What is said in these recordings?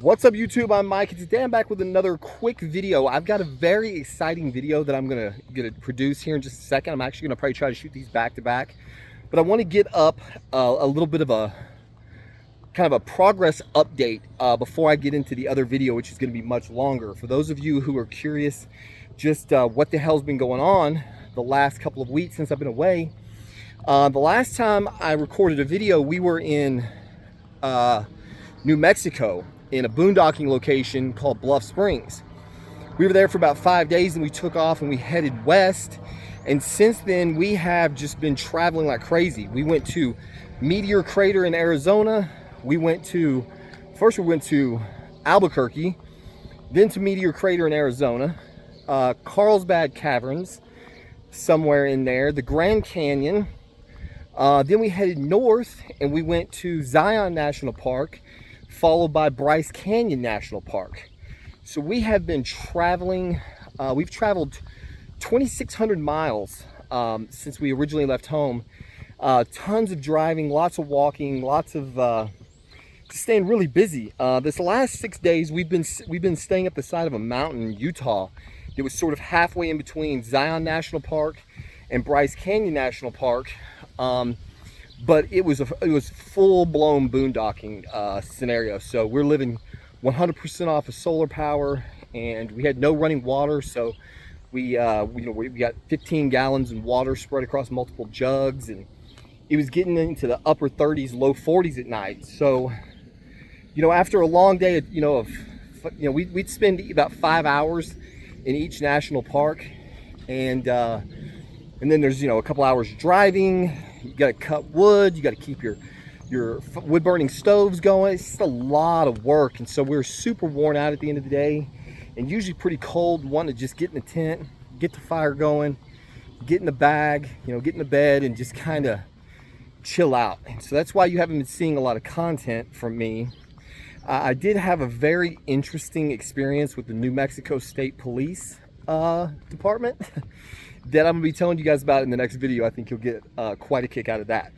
What's up, YouTube? I'm Mike, and today I'm back with another quick video. I've got a very exciting video that I'm gonna produce here in just a second. I'm actually gonna probably try to shoot these back to back, but I want to get up a little bit of a kind of a progress update before I get into the other video, which is going to be much longer. For those of you who are curious just what the hell's been going on the last couple of weeks since I've been away, the last time I recorded a video, we were in New Mexico in a boondocking location called Bluff Springs. We were there for about 5 days, and we took off and we headed west. And since then, we have just been traveling like crazy. We went to Meteor Crater in Arizona. We went to Albuquerque, then to Meteor Crater in Arizona, Carlsbad Caverns, somewhere in there, the Grand Canyon. Then we headed north and we went to Zion National Park, followed by Bryce Canyon National Park. So we have been traveling. We've traveled 2,600 miles since we originally left home. Tons of driving, lots of walking, lots of staying really busy. This last 6 days, we've been staying up the side of a mountain in Utah. It was sort of halfway in between Zion National Park and Bryce Canyon National Park. But it was full-blown boondocking scenario. So we're living 100% off of solar power, and we had no running water. So we got 15 gallons of water spread across multiple jugs, and it was getting into the upper 30s, low 40s at night. So, after a long day, we'd spend about 5 hours in each national park, and then there's a couple hours driving. You got to cut wood. You got to keep your wood burning stoves going. It's just a lot of work, and so we're super worn out at the end of the day, and usually pretty cold. Wanting to just get in the tent, get the fire going, get in the bag, get in the bed, and just kind of chill out. And so that's why you haven't been seeing a lot of content from me. I did have a very interesting experience with the New Mexico State Police Department that I'm gonna be telling you guys about in the next video. I think you'll get quite a kick out of that.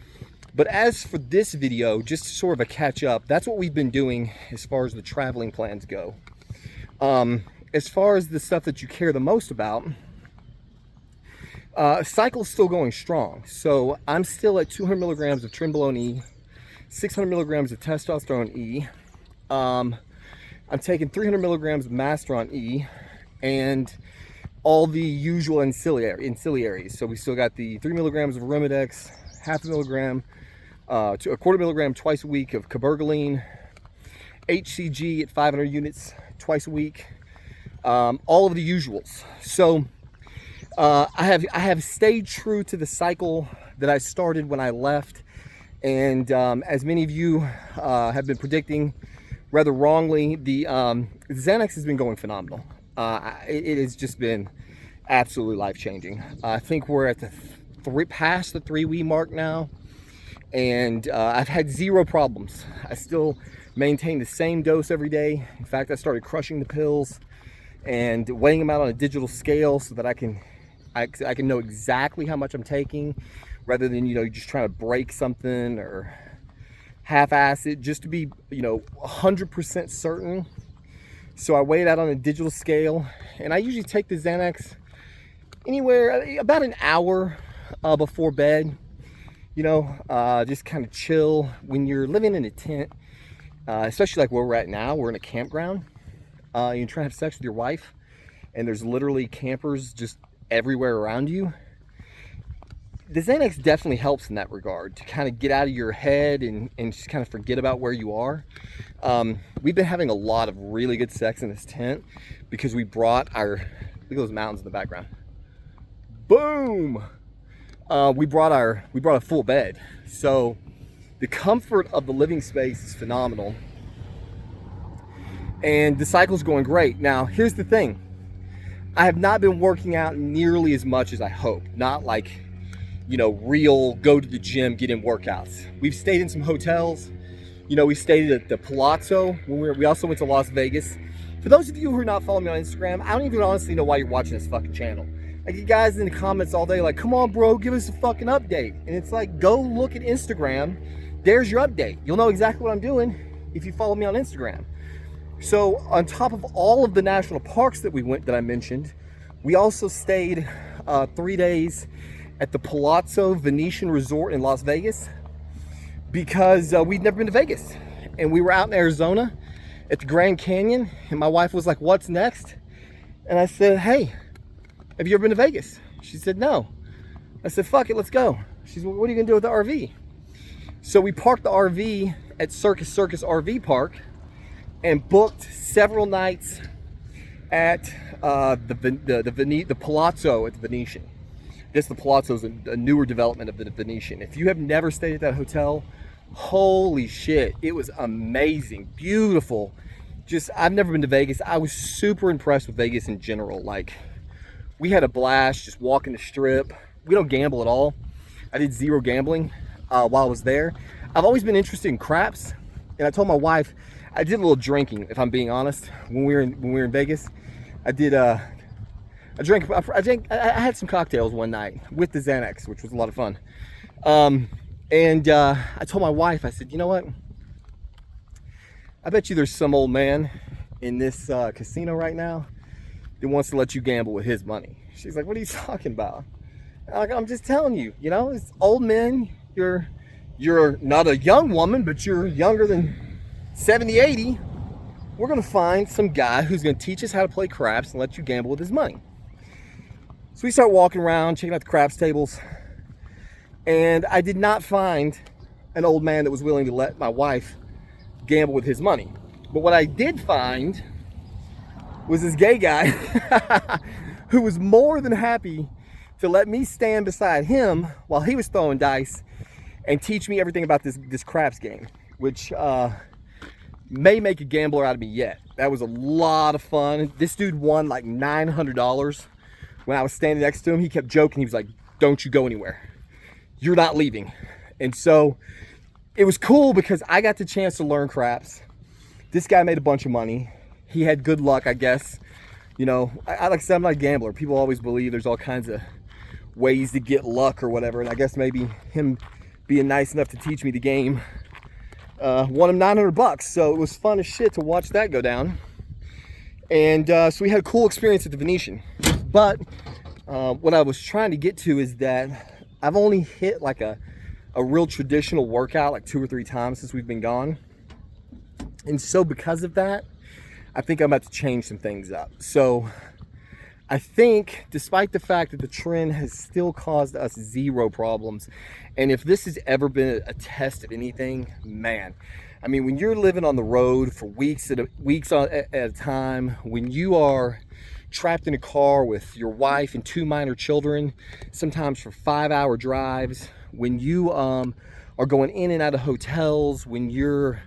But as for this video, just sort of a catch up, that's what we've been doing as far as the traveling plans go. As far as the stuff that you care the most about, cycle's still going strong. So I'm still at 200 milligrams of Trenbolone E, 600 milligrams of testosterone E. I'm taking 300 milligrams of Masteron E, and all the usual ancillaries. So we still got the 3 milligrams of Remedex, half a milligram to a quarter milligram twice a week of cabergoline, HCG at 500 units twice a week, all of the usuals. So I have stayed true to the cycle that I started when I left, and as many of you have been predicting rather wrongly, the Xanax has been going phenomenal. It has just been absolutely life-changing. I think we're at the past the 3-week mark now, and I've had zero problems. I still maintain the same dose every day. In fact, I started crushing the pills and weighing them out on a digital scale so that I can know exactly how much I'm taking, rather than just trying to break something or half-ass it, just to be 100% certain. So I weigh it out on a digital scale, and I usually take the Xanax anywhere about an hour before bed. Just kind of chill. When you're living in a tent, especially like where we're at now, we're in a campground. You're trying to have sex with your wife, and there's literally campers just everywhere around you. The Xanax definitely helps in that regard, to kind of get out of your head and just kind of forget about where you are. We've been having a lot of really good sex in this tent because we brought look at those mountains in the background. Boom! We brought a full bed. So the comfort of the living space is phenomenal. And the cycle's going great. Now, here's the thing. I have not been working out nearly as much as I hoped. Not like, real go to the gym, get in workouts. We've stayed in some hotels. We stayed at the Palazzo when we also went to Las Vegas. For those of you who are not following me on Instagram, I don't even honestly know why you're watching this fucking channel. I get guys in the comments all day like, come on, bro, give us a fucking update. And it's like, go look at Instagram. There's your update. You'll know exactly what I'm doing if you follow me on Instagram. So on top of all of the national parks that we went that I mentioned, we also stayed 3 days at the Palazzo Venetian Resort in Las Vegas because we'd never been to Vegas. And we were out in Arizona at the Grand Canyon, and my wife was like, "What's next?" And I said, "Hey, have you ever been to Vegas?" She said, "No." I said, "Fuck it, let's go." She said, "Well, what are you gonna do with the RV?" So we parked the RV at Circus RV Park and booked several nights at the Palazzo at the Venetian. This the Palazzo is a newer development of the Venetian. If you have never stayed at that hotel, holy shit, it was amazing, beautiful. Just, I've never been to Vegas. I was super impressed with Vegas in general. Like, we had a blast just walking the strip. We don't gamble at all. I did zero gambling while I was there. I've always been interested in craps, and I told my wife I did a little drinking, if I'm being honest, when we were in Vegas. I did I had some cocktails one night with the Xanax, which was a lot of fun. I told my wife, I said, "You know what? I bet you there's some old man in this casino right now that wants to let you gamble with his money." She's like, "What are you talking about?" I'm just telling you, you know, it's old men. You're not a young woman, but you're younger than 70, 80. We're gonna find some guy who's gonna teach us how to play craps and let you gamble with his money. So we start walking around, checking out the craps tables, and I did not find an old man that was willing to let my wife gamble with his money. But what I did find was this gay guy who was more than happy to let me stand beside him while he was throwing dice and teach me everything about this craps game, which may make a gambler out of me yet. That was a lot of fun. This dude won like $900 when I was standing next to him. He kept joking. He was like, "Don't you go anywhere. You're not leaving." And so it was cool because I got the chance to learn craps. This guy made a bunch of money. He had good luck, I guess. You know, I like I said, I'm not a gambler. People always believe there's all kinds of ways to get luck or whatever. And I guess maybe him being nice enough to teach me the game won him $900. So it was fun as shit to watch that go down. And so we had a cool experience at the Venetian. But what I was trying to get to is that I've only hit like a real traditional workout like 2 or 3 times since we've been gone. And so because of that, I think I'm about to change some things up. So I think, despite the fact that the trend has still caused us 0 problems, and if this has ever been a test of anything, man, I mean, when you're living on the road for weeks at a time, when you are trapped in a car with your wife and 2 minor children, sometimes for 5-hour drives, when you are going in and out of hotels, when you're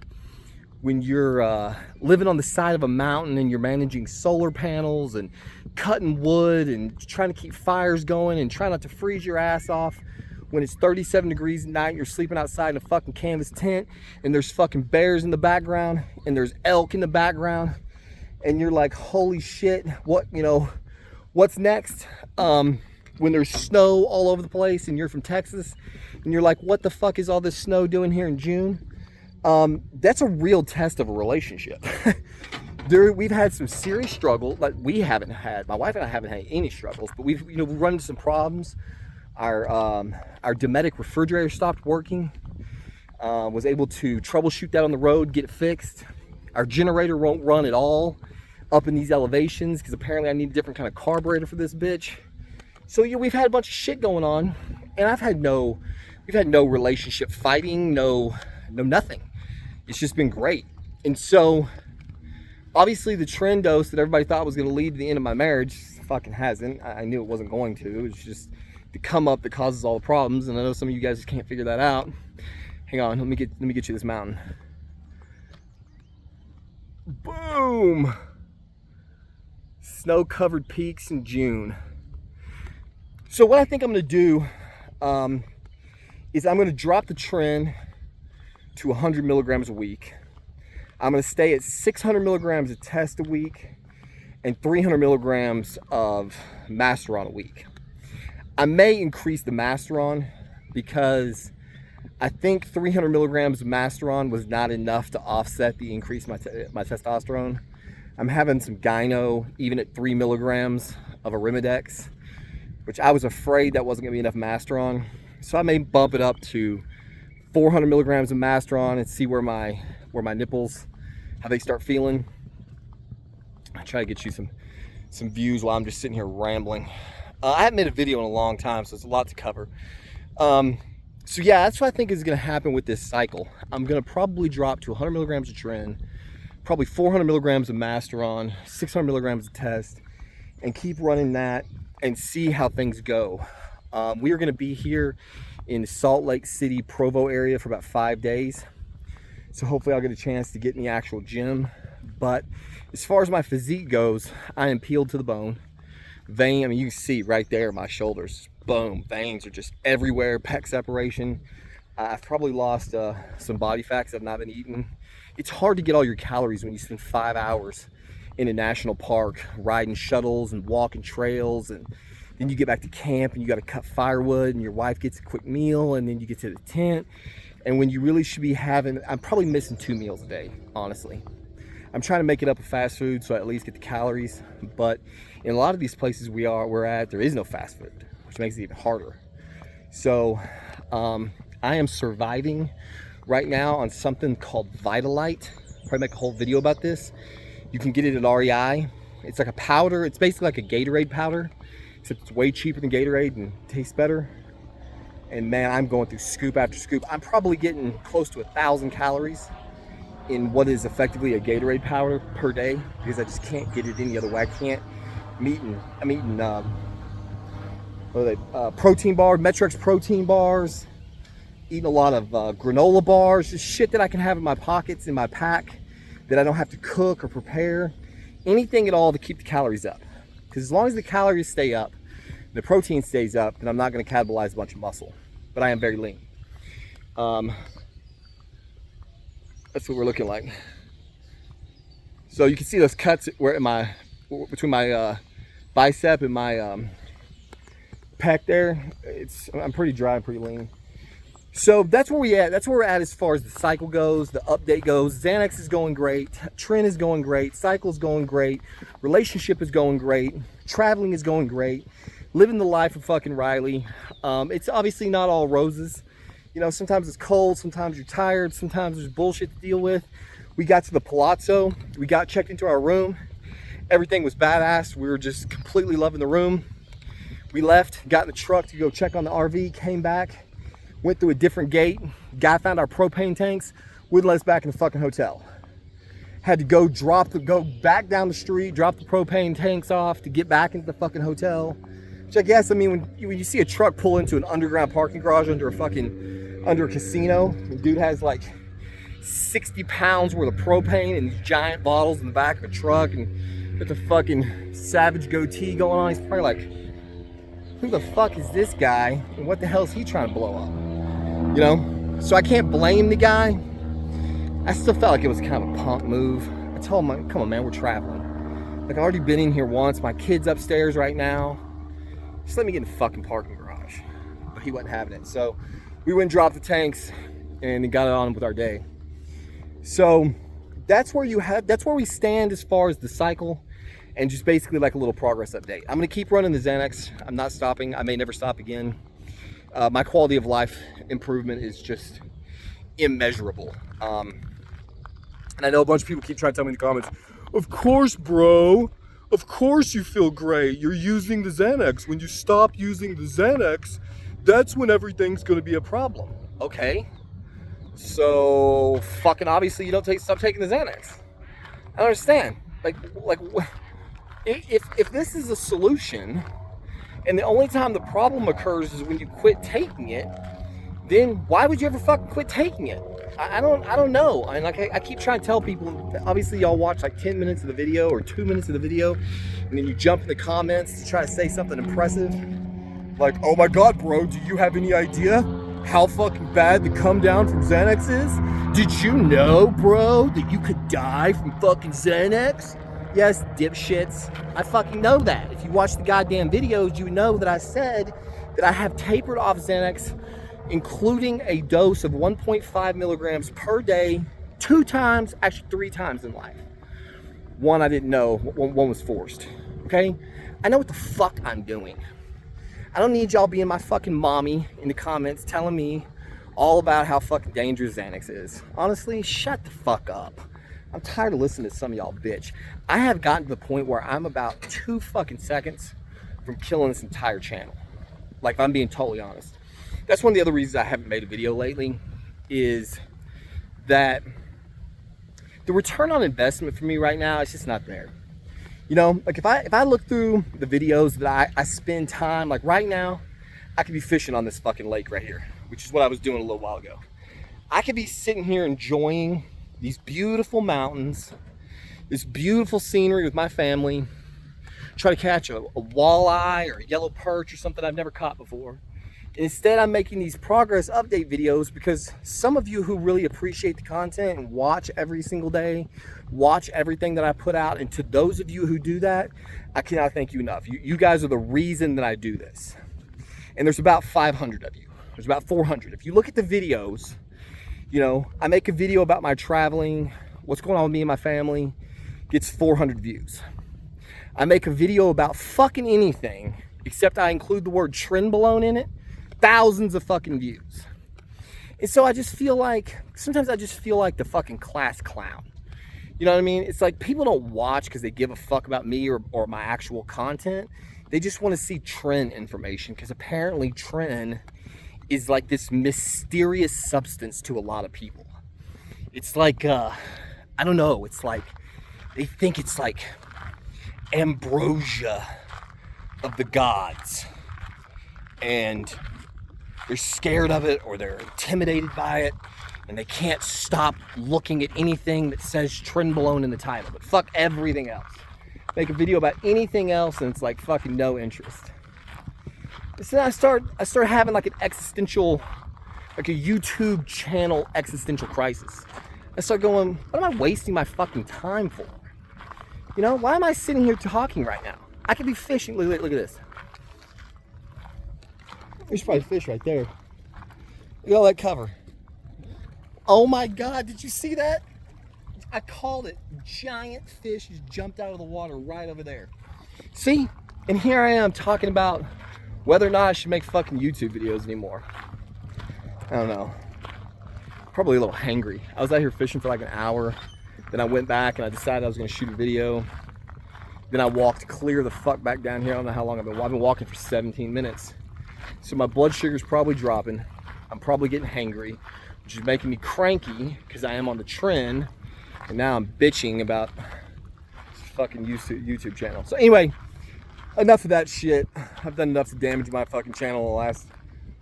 living on the side of a mountain and you're managing solar panels and cutting wood and trying to keep fires going and trying not to freeze your ass off when it's 37 degrees at night and you're sleeping outside in a fucking canvas tent and there's fucking bears in the background and there's elk in the background and you're like, holy shit, what's next? When there's snow all over the place and you're from Texas and you're like, what the fuck is all this snow doing here in June? That's a real test of a relationship. We've had some serious struggle. Like, we haven't had, my wife and I haven't had any struggles, but we've run into some problems. Our Dometic refrigerator stopped working. Was able to troubleshoot that on the road, get it fixed. Our generator won't run at all up in these elevations because apparently I need a different kind of carburetor for this bitch. So we've had a bunch of shit going on, and we've had no relationship fighting, no nothing. It's just been great. And so obviously the trend dose that everybody thought was going to lead to the end of my marriage fucking hasn't. I knew it wasn't going to. It was just the come up that causes all the problems, and I know some of you guys just can't figure that out. Hang on, let me get you this mountain. Boom! Snow-covered peaks in June. So what I think I'm going to do is I'm going to drop the trend to 100 milligrams a week. I'm going to stay at 600 milligrams of test a week and 300 milligrams of Masteron a week. I may increase the Masteron because I think 300 milligrams of Masteron was not enough to offset the increase in my testosterone. I'm having some gyno, even at 3 milligrams of Arimidex, which I was afraid that wasn't gonna be enough Masteron. So I may bump it up to 400 milligrams of Masteron and see where my nipples, how they start feeling. I try to get you some views while I'm just sitting here rambling. I haven't made a video in a long time, so it's a lot to cover. So yeah, that's what I think is gonna happen with this cycle. I'm gonna probably drop to 100 milligrams of Tren, probably 400 milligrams of Masteron, 600 milligrams of Test, and keep running that and see how things go. We are gonna be here in Salt Lake City, Provo area for about 5 days. So hopefully I'll get a chance to get in the actual gym. But as far as my physique goes, I am peeled to the bone. Vein, I mean, you can see right there, my shoulders, boom, veins are just everywhere, pec separation. I've probably lost some body fat because I've not been eating. It's hard to get all your calories when you spend 5 hours in a national park riding shuttles and walking trails, and then you get back to camp and you got to cut firewood and your wife gets a quick meal, and then you get to the tent, and when you really should be having, I'm probably missing 2 meals a day, honestly. I'm trying to make it up with fast food so I at least get the calories, but in a lot of these places we're at, there is no fast food, which makes it even harder. So I am surviving right now on something called Vitalite. Probably make a whole video about this. You can get it at REI. It's like a powder. It's basically like a Gatorade powder, except it's way cheaper than Gatorade and tastes better. And man, I'm going through scoop after scoop. I'm probably getting close to 1,000 calories in what is effectively a Gatorade powder per day, because I just can't get it any other way. I can't. I'm eating what are they? Protein bars, Metrex protein bars. Eating a lot of granola bars, just shit that I can have in my pockets, in my pack, that I don't have to cook or prepare. Anything at all to keep the calories up. Because as long as the calories stay up, the protein stays up, then I'm not going to catabolize a bunch of muscle. But I am very lean. That's what we're looking like. So you can see those cuts where between my bicep and my pec there. I'm pretty dry, pretty lean. So that's where we at. That's where we're at as far as the cycle goes, the update goes. Xanax is going great. Tren is going great. Cycle is going great. Relationship is going great. Traveling is going great. Living the life of fucking Riley. It's obviously not all roses. You know, sometimes it's cold, sometimes you're tired, sometimes there's bullshit to deal with. We got to the Palazzo. We got checked into our room. Everything was badass. We were just completely loving the room. We left, got in the truck to go check on the RV, came back, went through a different gate. Guy found our propane tanks, wouldn't let us back in the fucking hotel. Had to go back down the street, drop the propane tanks off to get back into the fucking hotel. Which I guess, I mean, when you see a truck pull into an underground parking garage under a casino, the dude has like 60 pounds worth of propane and giant bottles in the back of a truck, and with the fucking savage goatee going on. He's probably like, who the fuck is this guy and what the hell is he trying to blow up? You know? So I can't blame the guy. I still felt like it was kind of a punk move. I told him, come on man, we're traveling. Like, I've already been in here once. My kid's upstairs right now. Just let me get in the fucking parking garage. But he wasn't having it. So we went and dropped the tanks and got it on with our day. So that's where we stand as far as the cycle, and just basically like a little progress update. I'm gonna keep running the Xanax. I'm not stopping. I may never stop again. My quality of life improvement is just immeasurable. And I know a bunch of people keep trying to tell me in the comments, of course, bro, of course you feel great. You're using the Xanax. When you stop using the Xanax, that's when everything's gonna be a problem. Okay. So fucking obviously you don't stop taking the Xanax. I don't understand. Like if this is a solution, and the only time the problem occurs is when you quit taking it, then why would you ever fucking quit taking it? I don't know. And like I keep trying to tell people, obviously y'all watch like 10 minutes of the video or 2 minutes of the video, and then you jump in the comments to try to say something impressive. Like, oh my God, bro, do you have any idea how fucking bad the come down from Xanax is? Did you know, bro, that you could die from fucking Xanax? Yes, dipshits. I fucking know that. If you watch the goddamn videos, you know that I said that I have tapered off Xanax including a dose of 1.5 milligrams per day, 2 times, actually 3 times in life. One I didn't know, one was forced, okay? I know what the fuck I'm doing. I don't need y'all being my fucking mommy in the comments telling me all about how fucking dangerous Xanax is. Honestly, shut the fuck up. I'm tired of listening to some of y'all bitch. I have gotten to the point where I'm about 2 fucking seconds from killing this entire channel. Like, if I'm being totally honest. That's one of the other reasons I haven't made a video lately, is that the return on investment for me right now is just not there. You know, like if I look through the videos that I spend time, like right now, I could be fishing on this fucking lake right here, which is what I was doing a little while ago. I could be sitting here enjoying these beautiful mountains, this beautiful scenery with my family, try to catch a walleye or a yellow perch or something I've never caught before. Instead, I'm making these progress update videos because some of you who really appreciate the content and watch every single day, watch everything that I put out, and to those of you who do that, I cannot thank you enough. You guys are the reason that I do this. And there's about 500 of you. There's about 400. If you look at the videos, you know, I make a video about my traveling, what's going on with me and my family, gets 400 views. I make a video about fucking anything, except I include the word Trenbolone in it, thousands of fucking views. And so I just feel like, sometimes I just feel like the fucking class clown. You know what I mean? It's like people don't watch because they give a fuck about me or my actual content. They just want to see trend information, because apparently trend is like this mysterious substance to a lot of people. It's like, I don't know, it's like, they think it's like ambrosia of the gods. And they're scared of it, or they're intimidated by it, and they can't stop looking at anything that says Trenbolone in the title, but fuck everything else. Make a video about anything else and it's like fucking no interest. So then I start having like an existential, like a YouTube channel existential crisis. I start going, what am I wasting my fucking time for? You know, why am I sitting here talking right now? I could be fishing. Look at this. There's probably fish right there. Look at all that cover. Oh my God, did you see that? I called it. Giant fish just jumped out of the water right over there. See? And here I am talking about whether or not I should make fucking YouTube videos anymore. I don't know. Probably a little hangry. I was out here fishing for like an hour. Then I went back and I decided I was gonna shoot a video. Then I walked clear the fuck back down here. I don't know how long I've been walking for 17 minutes. So my blood sugar's probably dropping. I'm probably getting hangry, which is making me cranky because I am on the trend. And now I'm bitching about this fucking YouTube channel. So anyway, enough of that shit. I've done enough to damage my fucking channel in the last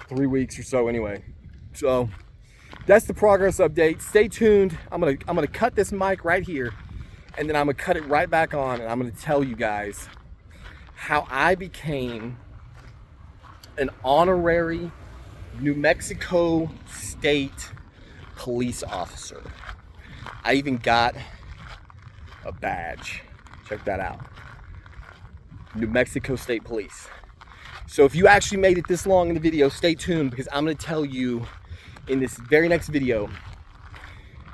3 weeks or so anyway. So that's the progress update. Stay tuned. I'm gonna cut this mic right here, and then I'm gonna cut it right back on, and I'm gonna tell you guys how I became an honorary New Mexico State police officer. I even got a badge. Check that out. New Mexico State Police. So if you actually made it this long in the video, stay tuned, because I'm going to tell you in this very next video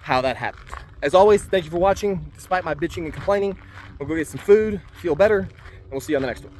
how that happened. As always, thank you for watching. Despite my bitching and complaining, we'll go get some food, feel better, and we'll see you on the next one.